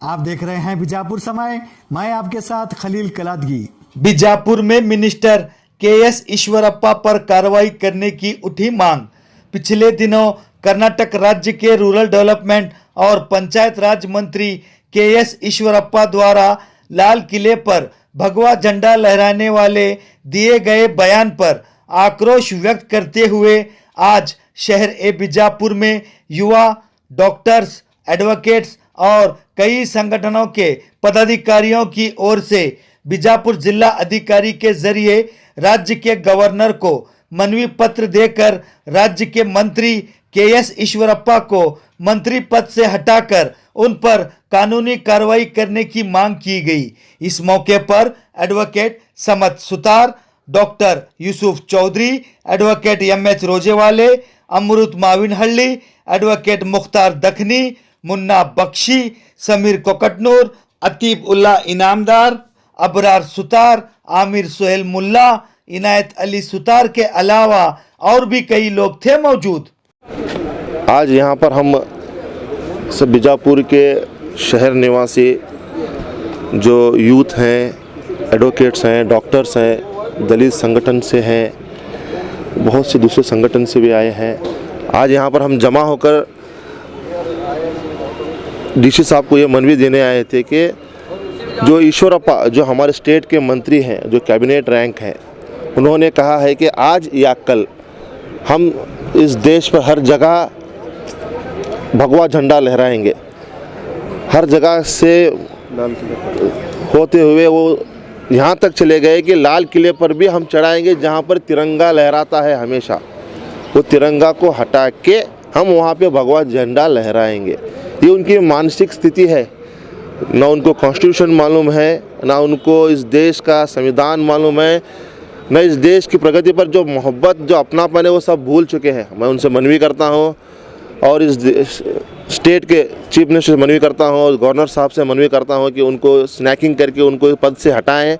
आप देख रहे हैं बीजापुर समय, मैं आपके साथ खलील कलादगी। बीजापुर में मिनिस्टर के.एस. ईश्वरप्पा पर कार्रवाई करने की उठी मांग। पिछले दिनों कर्नाटक राज्य के रूरल डेवलपमेंट और पंचायत राज मंत्री के.एस. ईश्वरप्पा द्वारा लाल किले पर भगवा झंडा लहराने वाले दिए गए बयान पर आक्रोश व्यक्त करते हुए आज शहर ए बीजापुर में युवा, डॉक्टर्स, एडवोकेट्स और कई संगठनों के पदाधिकारियों की ओर से बीजापुर जिला अधिकारी के जरिए राज्य के गवर्नर को मनवी पत्र देकर राज्य के मंत्री के.एस. ईश्वरप्पा को मंत्री पद से हटाकर उन पर कानूनी कार्रवाई करने की मांग की गई। इस मौके पर advocate Samat Sutar, doctor Yusuf Chaudhary, advocate M H. Rojewale, Amrit Mavinhalli, advocate Mukhtar Dakhani, Munna Bakshi, Sameer Kokatnur, Atib Ulla Inamdar, Abrar Sutar, Aamir Sohail Mulla, Inayat Ali Sutar के अलावा और भी कई लोग थे मौजूद। आज यहाँ पर हम सब बीजापुर के शहर निवासी जो यूथ हैं, एडवोकेट्स हैं, डॉक्टर्स हैं, दलित संगठन से हैं, बहुत से दूसरे संगठन से भी आए हैं। आज यहाँ पर हम जमा होकर डीसी साहब को ये मनवी देने आए थे कि जो ईश्वरप्पा, जो हमारे स्टेट के मंत्री हैं, जो कैबिनेट रैंक हैं, उन्होंने कहा है कि आज या कल हम इस देश पर हर जगह भगवा झंडा लहराएंगे। हर जगह से होते हुए वो यहाँ तक चले गए कि लाल किले पर भी हम चढ़ाएंगे जहाँ पर तिरंगा लहराता है हमेशा। वो तिरंगा को हटा के हम वहाँ पे भगवा झंडा लहराएंगे। ये उनकी मानसिक स्थिति है। ना उनको कॉन्स्टिट्यूशन मालूम है, ना उनको इस देश का संविधान मालूम है, न इस देश की प्रगति पर जो मोहब्बत, जो अपनापन है, वो सब भूल चुके हैं। मैं उनसे मनवी करता हूँ और इस स्टेट के चीफ मिनिस्टर से मनवी करता हूँ और गवर्नर साहब से मनवी करता हूँ कि उनको स्नैकिंग करके उनको पद से हटाएं,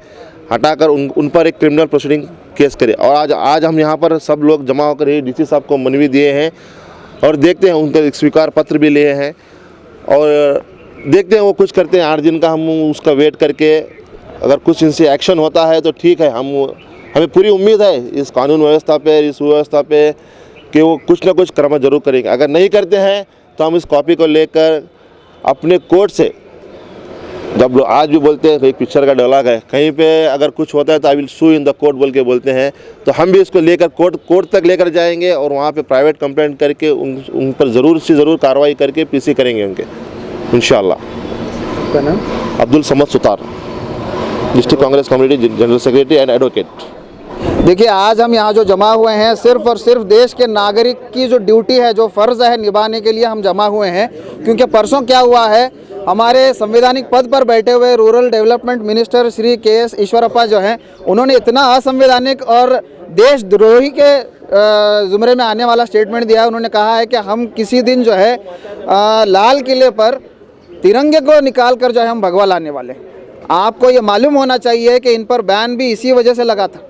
हटाकर उन पर एक क्रिमिनल प्रोसीडिंग केस करें। और आज हम यहाँ पर सब लोग जमा होकर ही डीसी साहब को मनवी दिए हैं और देखते हैं, उनका स्वीकार पत्र भी लिए हैं और देखते हैं वो कुछ करते हैं। 8 दिन का हम उसका वेट करके अगर कुछ इनसे एक्शन होता है तो ठीक है। हमें पूरी उम्मीद है इस कानून व्यवस्था पे, इस व्यवस्था पे कि वो कुछ ना कुछ कर्म जरूर करेंगे। अगर नहीं करते हैं तो हम इस कॉपी को लेकर अपने कोर्ट से, जब लोग आज भी बोलते हैं, एक पिक्चर का डायलॉग है, कहीं पे अगर कुछ होता है तो I will sue in the court बोल के बोलते हैं, तो हम भी इसको लेकर कोर्ट तक लेकर जाएंगे और वहाँ पे प्राइवेट कंप्लेंट करके उन पर ज़रूर से ज़रूर कार्रवाई करके पीसी करेंगे उनके, इंशाल्लाह। Abdul Samad Sutar, district Congress community general secretary and advocate. देखिए, आज हम यहाँ जो जमा हुए हैं सिर्फ और सिर्फ देश के नागरिक की जो ड्यूटी है, जो फ़र्ज़ है निभाने के लिए हम जमा हुए हैं। क्योंकि परसों क्या हुआ है, हमारे संवैधानिक पद पर बैठे हुए rural development minister Shri KS. Eshwarappa जो हैं, उन्होंने इतना असंवैधानिक और देशद्रोही के ज़ुमरे में आने वाला स्टेटमेंट दिया है। उन्होंने कहा है कि हम किसी दिन जो है लाल किले पर तिरंगे को निकाल कर जो है हम भगवा लाने वाले। आपको ये मालूम होना चाहिए कि इन पर बैन भी इसी वजह से लगा था।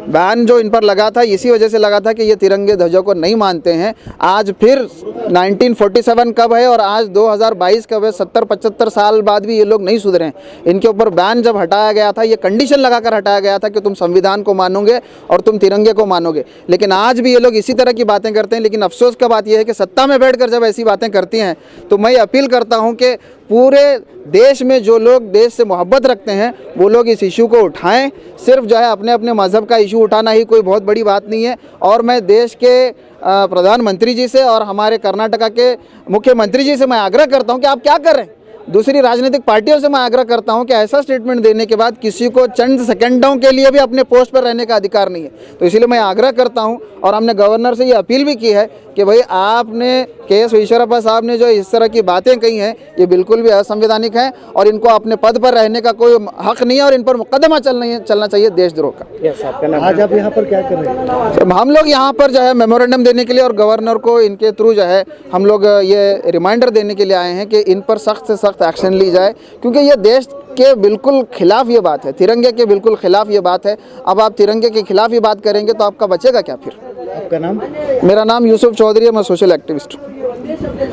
बैन जो इन पर लगा था इसी वजह से लगा था कि ये तिरंगे ध्वजों को नहीं मानते हैं। आज फिर 1947 कब है और आज 2022 कब है, 70-75 साल बाद भी ये लोग नहीं सुधरे हैं। इनके ऊपर बैन जब हटाया गया था, ये कंडीशन लगाकर हटाया गया था कि तुम संविधान को मानोगे और तुम तिरंगे को मानोगे। लेकिन आज भी ये लोग इसी तरह की बातें करते हैं। लेकिन अफसोस का बात यह है कि सत्ता में बैठकर जब ऐसी बातें करती हैं तो मैं अपील करता हूँ कि पूरे देश में जो लोग देश से मोहब्बत रखते हैं वो लोग इस इशू को उठाएं। सिर्फ जो है अपने अपने मज़हब का इशू उठाना ही कोई बहुत बड़ी बात नहीं है। और मैं देश के प्रधानमंत्री जी से और हमारे कर्नाटका के मुख्यमंत्री जी से मैं आग्रह करता हूं कि आप क्या कर रहे हैं। दूसरी राजनीतिक पार्टियों से मैं आग्रह करता हूं कि ऐसा स्टेटमेंट देने के बाद किसी को चंद सेकंडों के लिए भी अपने पोस्ट पर रहने का अधिकार नहीं है। तो इसीलिए मैं आग्रह करता हूं और हमने गवर्नर से ये अपील भी की है कि भाई आपने के.एस. ईश्वरप्पा साहब ने जो इस तरह की बातें कही हैं ये बिल्कुल भी असंवैधानिक हैं और इनको अपने पद पर रहने का कोई हक नहीं है और इन पर मुकदमा चलना चाहिए देशद्रोह का। आज आप यहाँ पर क्या कर रहे हैं? हम लोग यहाँ पर जो है मेमोरेंडम देने के लिए और गवर्नर को इनके थ्रू जो है हम लोग ये रिमाइंडर देने के लिए आए हैं कि इन पर सख्त से सख्त एक्शन ली जाए। क्योंकि ये देश के बिल्कुल खिलाफ ये बात है, तिरंगे के बिल्कुल खिलाफ ये बात है। अब आप तिरंगे के खिलाफ ही बात करेंगे तो आपका बचेगा क्या फिर? आपका नाम? मेरा नाम यूसुफ चौधरी है, मैं सोशल एक्टिविस्ट हूँ।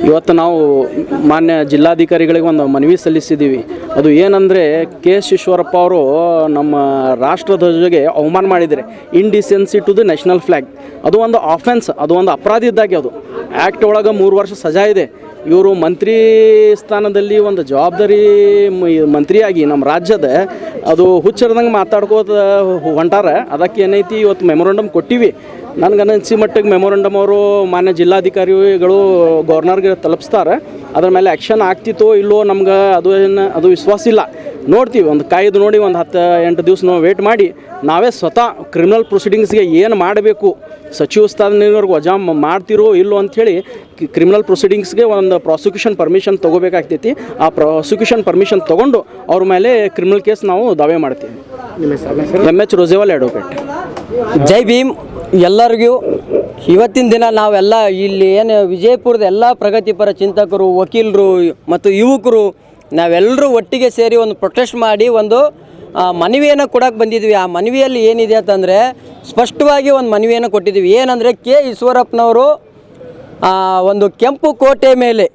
ಇವತ್ತು ನಾವು ಮಾನ್ಯ ಜಿಲ್ಲಾಧಿಕಾರಿಗಳಿಗೆ ಒಂದು ಮನವಿ ಸಲ್ಲಿಸಿದ್ದೀವಿ. ಅದು ಏನಂದರೆ KS ಈಶ್ವರಪ್ಪ ಅವರು ನಮ್ಮ ರಾಷ್ಟ್ರಧ್ವಜಗೆ ಅವಮಾನ ಮಾಡಿದ್ದಾರೆ. ಇಂಡಿಸೆನ್ಸಿ ಟು ದಿ ನ್ಯಾಷನಲ್ ಫ್ಲ್ಯಾಗ್ ಅದು ಒಂದು ಆಫೆನ್ಸ್, ಅದು ಒಂದು ಅಪರಾಧ ಇದ್ದಾಗೆ. ಅದು ಆ್ಯಕ್ಟ್ ಒಳಗೆ 3 ವರ್ಷ ಸಜಾ ಇದೆ. ಇವರು ಮಂತ್ರಿ ಸ್ಥಾನದಲ್ಲಿ ಒಂದು ಜವಾಬ್ದಾರಿ ಮಂತ್ರಿಯಾಗಿ ನಮ್ಮ ರಾಜ್ಯದ ಅದು ಹುಚ್ಚರದಂಗೆ ಮಾತಾಡ್ಕೋತ ಹೊಂಟಾರ. ಅದಕ್ಕೆ ಏನೈತಿ ಇವತ್ತು ಮೆಮೊರಂಡಮ್ ಕೊಟ್ಟಿವಿ. ನನಗನ್ನಿಸಿ ಮಟ್ಟಿಗೆ ಮೆಮೊರಂಡಮ್ ಅವರು ಮಾನ್ಯ ಜಿಲ್ಲಾಧಿಕಾರಿಗಳು ಗವರ್ನರ್ಗೆ ತಲುಪಿಸ್ತಾರೆ. ಅದ್ರ ಮೇಲೆ ಆ್ಯಕ್ಷನ್ ಆಗ್ತಿತ್ತೋ ಇಲ್ಲೋ ನಮ್ಗೆ ಅದು ವಿಶ್ವಾಸ ಇಲ್ಲ. ನೋಡ್ತೀವಿ, ಒಂದು ಕಾಯ್ದು ನೋಡಿ ಒಂದು 10-8 ದಿವಸ ನಾವು ವೇಟ್ ಮಾಡಿ ನಾವೇ ಸ್ವತಃ ಕ್ರಿಮಿನಲ್ ಪ್ರೊಸೀಡಿಂಗ್ಸ್ಗೆ ಏನು ಮಾಡಬೇಕು, ಸಚಿವ ಸ್ಥಾನದವರೆಗೂ ವಜಾ ಮಾಡ್ತಿರೋ ಇಲ್ಲೋ ಅಂಥೇಳಿ ಕ್ರಿಮಿನಲ್ ಪ್ರೊಸೀಡಿಂಗ್ಸ್ಗೆ ಒಂದು ಪ್ರಾಸಿಕ್ಯೂಷನ್ ಪರ್ಮಿಷನ್ ತೊಗೋಬೇಕಾಗ್ತೈತಿ. ಆ ಪ್ರಾಸಿಕ್ಯೂಷನ್ ಪರ್ಮಿಷನ್ ತೊಗೊಂಡು ಅವ್ರ ಮೇಲೆ ಕ್ರಿಮಿನಲ್ ಕೇಸ್ ನಾವು ದಾವೆ ಮಾಡ್ತೀವಿ. MH Rojewal advocate. ಜೈ ಭೀಮ್ ಎಲ್ಲರಿಗೂ. ಇವತ್ತಿನ ದಿನ ನಾವೆಲ್ಲ ಇಲ್ಲಿ ಏನು ವಿಜಯಪುರದ ಎಲ್ಲ ಪ್ರಗತಿಪರ ಚಿಂತಕರು, ವಕೀಲರು ಮತ್ತು ಯುವಕರು ನಾವೆಲ್ಲರೂ ಒಟ್ಟಿಗೆ ಸೇರಿ ಒಂದು ಪ್ರೊಟೆಸ್ಟ್ ಮಾಡಿ ಒಂದು ಮನವಿಯನ್ನು ಕೊಡೋಕೆ ಬಂದಿದ್ವಿ. ಆ ಮನವಿಯಲ್ಲಿ ಏನಿದೆ ಅಂತಂದರೆ ಸ್ಪಷ್ಟವಾಗಿ ಒಂದು ಮನವಿಯನ್ನು ಕೊಟ್ಟಿದ್ದೀವಿ. ಏನಂದರೆ ಈಶ್ವರಪ್ಪನವರು ಒಂದು ಕೆಂಪು ಕೋಟೆ ಮೇಲೆ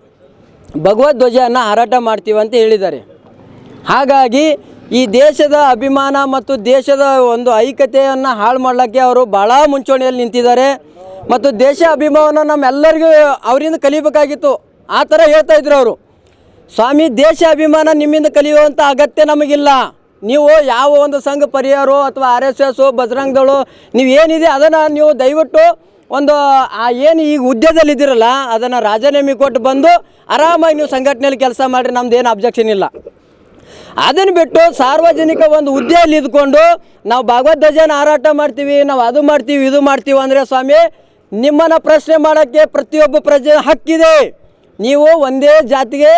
ಭಗವಧ್ವಜವನ್ನು ಹಾರಾಟ ಮಾಡ್ತೀವಿ ಅಂತ ಹೇಳಿದ್ದಾರೆ. ಹಾಗಾಗಿ ಈ ದೇಶದ ಅಭಿಮಾನ ಮತ್ತು ದೇಶದ ಒಂದು ಐಕ್ಯತೆಯನ್ನು ಹಾಳು ಮಾಡಲಿಕ್ಕೆ ಅವರು ಭಾಳ ಮುಂಚೂಣಿಯಲ್ಲಿ ನಿಂತಿದ್ದಾರೆ. ಮತ್ತು ದೇಶ ಅಭಿಮಾನ ನಮ್ಮೆಲ್ಲರಿಗೂ ಅವರಿಂದ ಕಲಿಬೇಕಾಗಿತ್ತು. ಆ ಥರ ಹೇಳ್ತಾ ಇದ್ರು ಅವರು. ಸ್ವಾಮಿ, ದೇಶ ಅಭಿಮಾನ ನಿಮ್ಮಿಂದ ಕಲಿಯುವಂಥ ಅಗತ್ಯ ನಮಗಿಲ್ಲ. ನೀವು ಯಾವ ಒಂದು ಸಂಘ ಪರಿವಾರ ಅಥವಾ RSS ಬಜರಂಗ ದಳ ನೀವು ಏನಿದೆ ಅದನ್ನು ನೀವು ದಯವಿಟ್ಟು ಒಂದು ಏನು ಈಗ ಹುದ್ದೆದಲ್ಲಿದ್ದೀರಲ್ಲ ಅದನ್ನು ರಾಜೀನಾಮೆ ಕೊಟ್ಟು ಬಂದು ಆರಾಮಾಗಿ ನೀವು ಸಂಘಟನೆಯಲ್ಲಿ ಕೆಲಸ ಮಾಡಿರಿ. ನಮ್ದೇನು ಅಬ್ಜೆಕ್ಷನ್ ಇಲ್ಲ. ಅದನ್ನು ಬಿಟ್ಟು ಸಾರ್ವಜನಿಕ ಒಂದು ಹುದ್ದೆಯಲ್ಲಿ ಇದ್ಕೊಂಡು ನಾವು ಭಗವಧ್ವಜನ ಹಾರಾಟ ಮಾಡ್ತೀವಿ, ನಾವು ಅದು ಮಾಡ್ತೀವಿ ಇದು ಮಾಡ್ತೀವಿ ಅಂದರೆ ಸ್ವಾಮಿ, ನಿಮ್ಮನ್ನು ಪ್ರಶ್ನೆ ಮಾಡೋಕ್ಕೆ ಪ್ರತಿಯೊಬ್ಬ ಪ್ರಜೆ ಹಕ್ಕಿದೆ. ನೀವು ಒಂದೇ ಜಾತಿಗೆ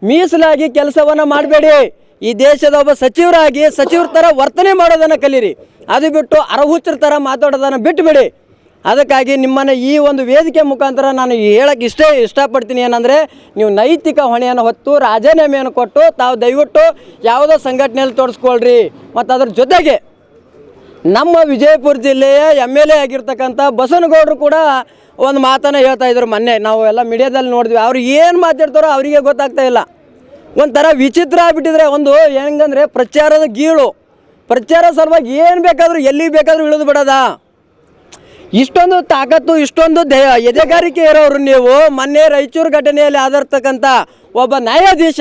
ಮೀಸಲಾಗಿ ಕೆಲಸವನ್ನು ಮಾಡಬೇಡಿ. ಈ ದೇಶದ ಒಬ್ಬ ಸಚಿವರಾಗಿ ಸಚಿವರ ಥರ ವರ್ತನೆ ಮಾಡೋದನ್ನು ಕಲೀರಿ. ಅದು ಬಿಟ್ಟು ಅರಹುಚ್ಚರ ಥರ ಮಾತಾಡೋದನ್ನು ಬಿಟ್ಟುಬಿಡಿ. ಅದಕ್ಕಾಗಿ ನಿಮ್ಮನ್ನು ಈ ಒಂದು ವೇದಿಕೆ ಮುಖಾಂತರ ನಾನು ಹೇಳಕ್ಕೆ ಇಷ್ಟಪಡ್ತೀನಿ. ಏನಂದರೆ ನೀವು ನೈತಿಕ ಹೊಣೆಯನ್ನು ಹೊತ್ತು ರಾಜೀನಾಮೆಯನ್ನು ಕೊಟ್ಟು ತಾವು ದಯವಿಟ್ಟು ಯಾವುದೋ ಸಂಘಟನೆಯಲ್ಲಿ ತೊಡಸ್ಕೊಳ್ರಿ. ಮತ್ತು ಅದ್ರ ಜೊತೆಗೆ ನಮ್ಮ ವಿಜಯಪುರ ಜಿಲ್ಲೆಯ MLA ಆಗಿರ್ತಕ್ಕಂಥ ಬಸವನಗೌಡರು ಕೂಡ ಒಂದು ಮಾತನ್ನು ಹೇಳ್ತಾ ಇದ್ರು. ಮೊನ್ನೆ ನಾವು ಎಲ್ಲ ಮೀಡಿಯಾದಲ್ಲಿ ನೋಡಿದ್ವಿ. ಅವ್ರು ಏನು ಮಾತಾಡ್ತಾರೋ ಅವರಿಗೆ ಗೊತ್ತಾಗ್ತಾ ಇಲ್ಲ. ಒಂಥರ ವಿಚಿತ್ರ ಆಗಿಬಿಟ್ಟಿದ್ರೆ. ಒಂದು ಹೆಂಗಂದರೆ ಪ್ರಚಾರದ ಗೀಳು, ಪ್ರಚಾರ ಸಲುವಾಗಿ ಏನು ಬೇಕಾದರೂ ಎಲ್ಲಿ ಬೇಕಾದರೂ ಇಳಿದು ಬಿಡೋದ. ಇಷ್ಟೊಂದು ತಾಕತ್ತು, ಇಷ್ಟೊಂದು ಎದೆಗಾರಿಕೆ ಇರೋರು ನೀವು. ಮೊನ್ನೆ ರಾಯಚೂರು ಘಟನೆಯಲ್ಲಿ ಆಧರಿರ್ತಕ್ಕಂಥ ಒಬ್ಬ ನ್ಯಾಯಾಧೀಶ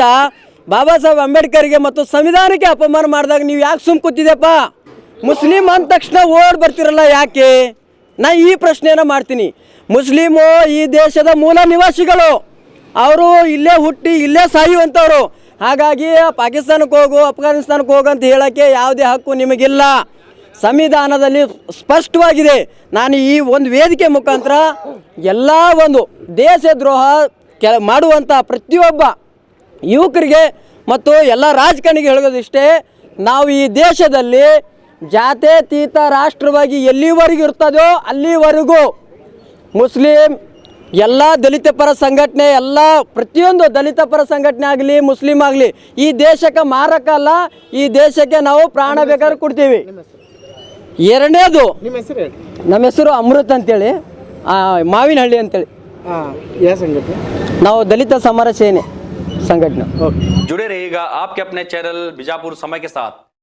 ಬಾಬಾ ಸಾಹೇಬ್ ಅಂಬೇಡ್ಕರ್ಗೆ ಮತ್ತು ಸಂವಿಧಾನಕ್ಕೆ ಅಪಮಾನ ಮಾಡಿದಾಗ ನೀವು ಯಾಕೆ ಸುಮ್ಮ ಕೂತಿದ್ದೆಪ್ಪ? ಮುಸ್ಲಿಂ ಅಂದ ತಕ್ಷಣ ಓಡ್ ಬರ್ತಿರಲ್ಲ ಯಾಕೆ? ನಾ ಈ ಪ್ರಶ್ನೆಯನ್ನು ಮಾಡ್ತೀನಿ. ಮುಸ್ಲಿಮು ಈ ದೇಶದ ಮೂಲ ನಿವಾಸಿಗಳು. ಅವರು ಇಲ್ಲೇ ಹುಟ್ಟಿ ಇಲ್ಲೇ ಸಾಯುವಂಥವ್ರು. ಹಾಗಾಗಿ ಪಾಕಿಸ್ತಾನಕ್ಕೆ ಹೋಗು, ಅಫ್ಘಾನಿಸ್ತಾನಕ್ಕೆ ಹೋಗು ಅಂತ ಹೇಳೋಕ್ಕೆ ಯಾವುದೇ ಹಕ್ಕು ನಿಮಗಿಲ್ಲ. ಸಂವಿಧಾನದಲ್ಲಿ ಸ್ಪಷ್ಟವಾಗಿದೆ. ನಾನು ಈ ಒಂದು ವೇದಿಕೆ ಮುಖಾಂತರ ಎಲ್ಲ ಒಂದು ದೇಶದ್ರೋಹ ಮಾಡುವಂಥ ಪ್ರತಿಯೊಬ್ಬ ಯುವಕರಿಗೆ ಮತ್ತು ಎಲ್ಲ ರಾಜಕಾರಣಿಗೆ ಹೇಳೋದಿಷ್ಟೇ, ನಾವು ಈ ದೇಶದಲ್ಲಿ ಜಾತ್ಯತೀತ ರಾಷ್ಟ್ರವಾಗಿ ಎಲ್ಲಿವರೆಗೂ ಇರ್ತದೋ ಅಲ್ಲಿವರೆಗೂ ಮುಸ್ಲಿಂ ಎಲ್ಲ ದಲಿತ ಪರ ಸಂಘಟನೆ, ಎಲ್ಲ ಪ್ರತಿಯೊಂದು ದಲಿತ ಪರ ಸಂಘಟನೆ ಆಗಲಿ ಮುಸ್ಲಿಂ ಆಗಲಿ ಈ ದೇಶಕ್ಕೆ ಮಾರಕ ಅಲ್ಲ. ಈ ದೇಶಕ್ಕೆ ನಾವು ಪ್ರಾಣ ಬೇಕಾದ್ರೆ ಕೊಡ್ತೀವಿ. ಎರಡನೇದು, ನಮ್ಮ ಹೆಸರು ಅಮೃತ್ ಅಂತೇಳಿ, ಮಾವಿನಹಳ್ಳಿ ಅಂತೇಳಿ. ನಾವು ದಲಿತ ಸಮರ ಸೇನೆ ಸಂಘಟನೆ. जुड़े रहिएगा आपके अपने चैनल बीजापुर समय के साथ।